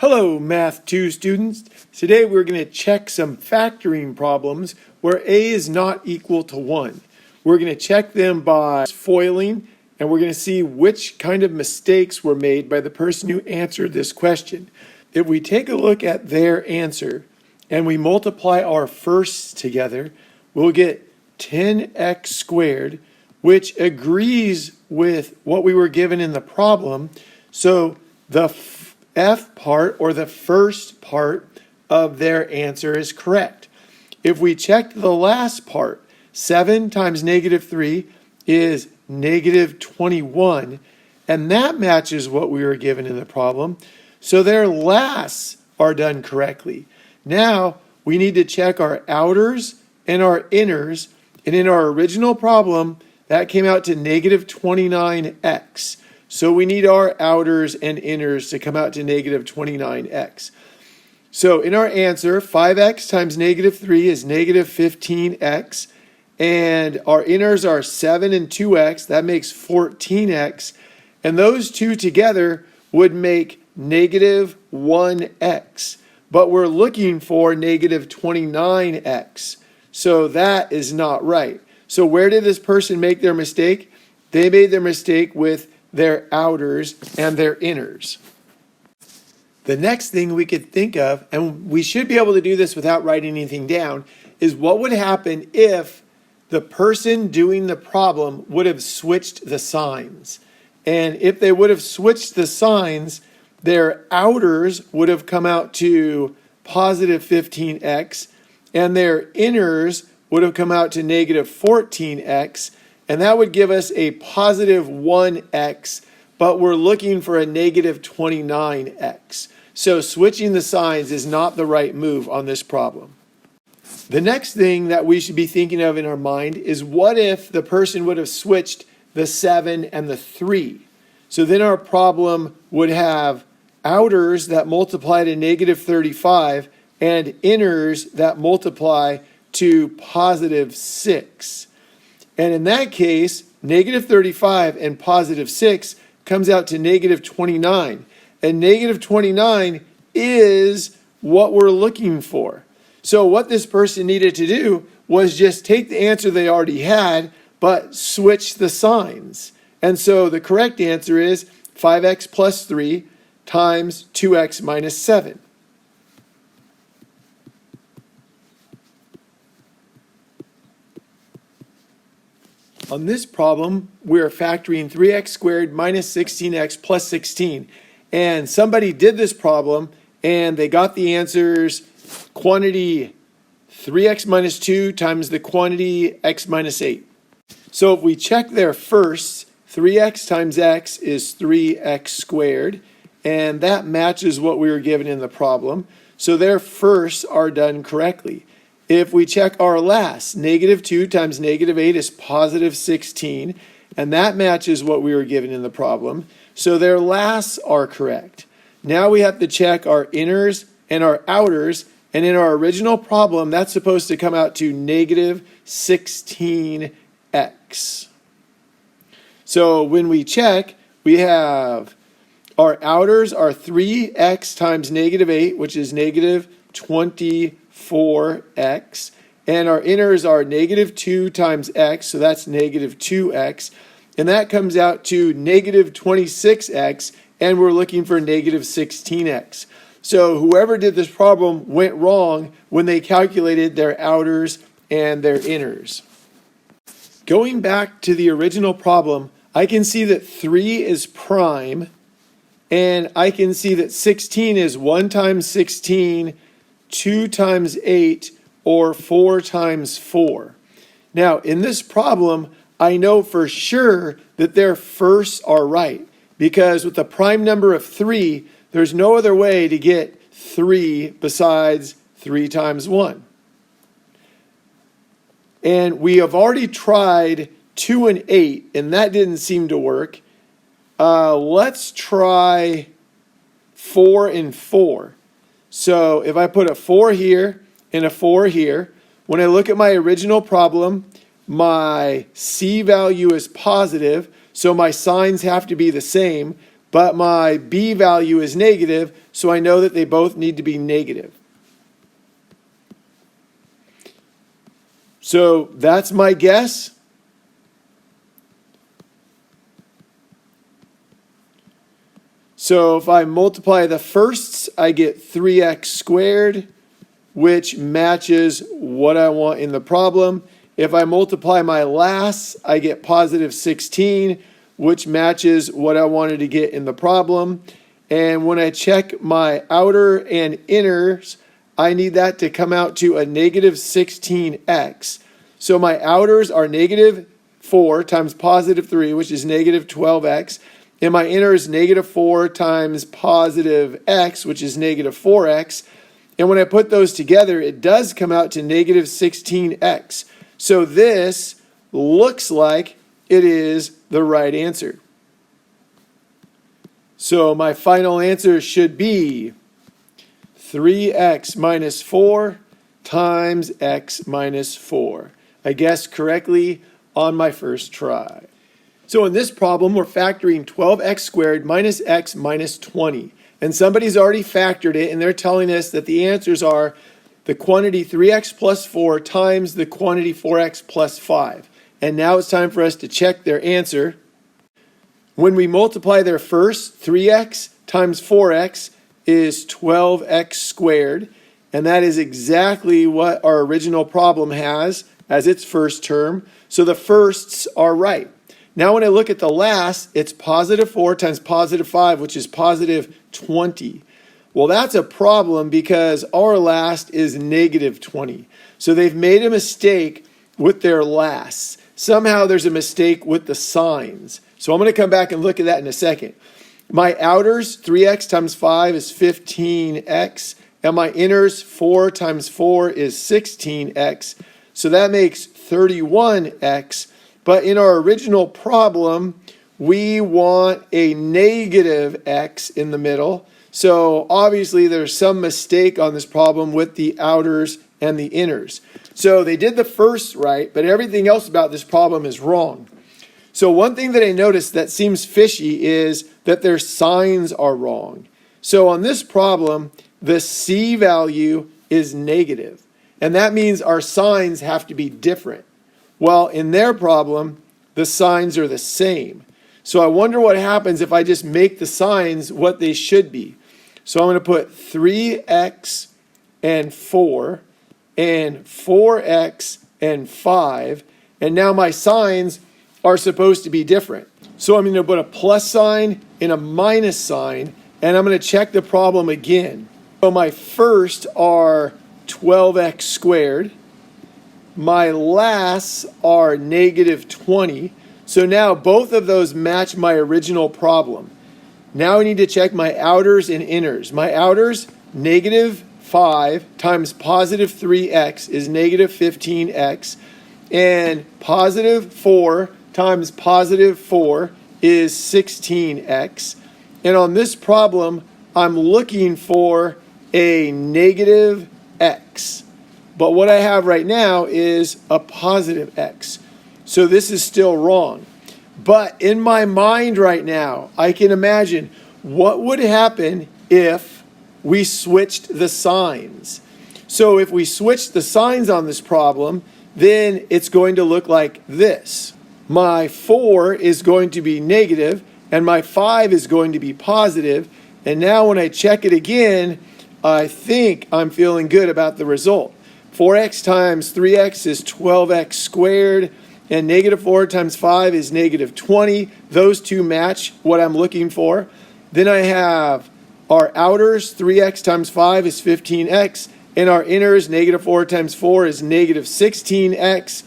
Hello, Math 2 students. Today we're going to check some factoring problems where a is not equal to 1. We're going to check them by foiling, and we're going to see which kind of mistakes were made by the person who answered this question. If we take a look at their answer and we multiply our firsts together, we'll get 10x squared, which agrees with what we were given in the problem. So the F part, or the first part of their answer, is correct. If we check the last part, 7 times negative 3 is negative 21, and that matches what we were given in the problem. So their lasts are done correctly. Now we need to check our outers and our inners, and in our original problem, that came out to negative 29x. So we need our outers and inners to come out to negative 29x. So in our answer, 5x times negative 3 is negative 15x. And our inners are 7 and 2x. That makes 14x. And those two together would make negative 1x. But we're looking for negative 29x. So that is not right. So where did this person make their mistake? They made their mistake with their outers and their inners. The next thing we could think of, and we should be able to do this without writing anything down, is what would happen if the person doing the problem would have switched the signs. And if they would have switched the signs, their outers would have come out to positive 15x, and their inners would have come out to negative 14x, and that would give us a positive 1x, but we're looking for a negative 29x. So switching the signs is not the right move on this problem. The next thing that we should be thinking of in our mind is, what if the person would have switched the 7 and the 3? So then our problem would have outers that multiply to negative 35 and inners that multiply to positive 6. And in that case, negative 35 and positive 6 comes out to negative 29. And negative 29 is what we're looking for. So what this person needed to do was just take the answer they already had, but switch the signs. And so the correct answer is 5x plus 3 times 2x minus 7. On this problem, we're factoring 3x squared minus 16x plus 16. And somebody did this problem, and they got the answers quantity 3x minus 2 times the quantity x minus 8. So if we check their firsts, 3x times x is 3x squared, and that matches what we were given in the problem. So their firsts are done correctly. If we check our last, negative 2 times negative 8 is positive 16, and that matches what we were given in the problem. So their lasts are correct. Now we have to check our inners and our outers, and in our original problem, that's supposed to come out to negative 16x. So when we check, we have our outers are 3x times negative 8, which is negative 24x, and our inners are negative 2 times x, so that's negative 2x, and that comes out to negative 26x, and we're looking for negative 16x. So whoever did this problem went wrong when they calculated their outers and their inners. Going back to the original problem, I can see that 3 is prime, and I can see that 16 is 1 times 16, 2 times 8, or 4 times 4. Now, in this problem, I know for sure that their firsts are right, because with the prime number of 3, there's no other way to get 3 besides 3 times 1. And we have already tried 2 and 8, and that didn't seem to work. Let's try 4 and 4. So if I put a 4 here and a 4 here, when I look at my original problem, my C value is positive, so my signs have to be the same. but my b value is negative, so I know that they both need to be negative. So that's my guess. So if I multiply the firsts, I get 3x squared, which matches what I want in the problem. If I multiply my lasts, I get positive 16, which matches what I wanted to get in the problem. And when I check my outer and inners, I need that to come out to a negative 16x. So my outers are negative 4 times positive 3, which is negative 12x. And my inner is negative 4 times positive x, which is negative 4x. And when I put those together, it does come out to negative 16x. So this looks like it is the right answer. So my final answer should be 3x minus 4 times x minus 4. I guessed correctly on my first try. So in this problem, we're factoring 12x squared minus x minus 20. And somebody's already factored it, and they're telling us that the answers are the quantity 3x plus 4 times the quantity 4x plus 5. And now it's time for us to check their answer. When we multiply their first, 3x times 4x is 12x squared. And that is exactly what our original problem has as its first term. So the firsts are right. Now when I look at the last, it's positive 4 times positive 5, which is positive 20. Well, that's a problem because our last is negative 20. So they've made a mistake with their lasts. Somehow there's a mistake with the signs. So I'm going to come back and look at that in a second. My outers, 3x times 5 is 15x. And my inners, 4 times 4 is 16x. So that makes 31x. But in our original problem, we want a negative x in the middle. So obviously there's some mistake on this problem with the outers and the inners. So they did the first right, but everything else about this problem is wrong. So one thing that I noticed that seems fishy is that their signs are wrong. So on this problem, the c value is negative. And that means our signs have to be different. Well, in their problem, the signs are the same. So I wonder what happens if I just make the signs what they should be. So I'm going to put 3x and 4 and 4x and 5. And now my signs are supposed to be different. So I'm going to put a plus sign and a minus sign, and I'm going to check the problem again. So my first are 12x squared. My lasts are negative 20. So now both of those match my original problem. Now I need to check my outers and inners. My outers, negative 5 times positive 3x is negative 15x. And positive 4 times positive 4 is 16x. And on this problem, I'm looking for a negative x. But what I have right now is a positive x. So this is still wrong. But in my mind right now, I can imagine what would happen if we switched the signs. So if we switched the signs on this problem, then it's going to look like this. My 4 is going to be negative, and my 5 is going to be positive. And now when I check it again, I think I'm feeling good about the result. 4x times 3x is 12x squared, and negative 4 times 5 is negative 20. Those two match what I'm looking for. Then I have our outers, 3x times 5 is 15x, and our inners, negative 4 times 4 is negative 16x.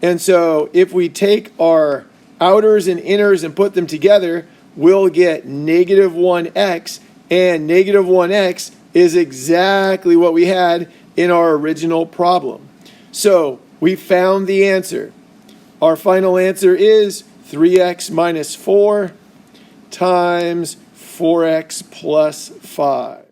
And so if we take our outers and inners and put them together, we'll get negative 1x, and negative 1x is exactly what we had in our original problem. So we found the answer. Our final answer is 3x minus 4 times 4x plus 5.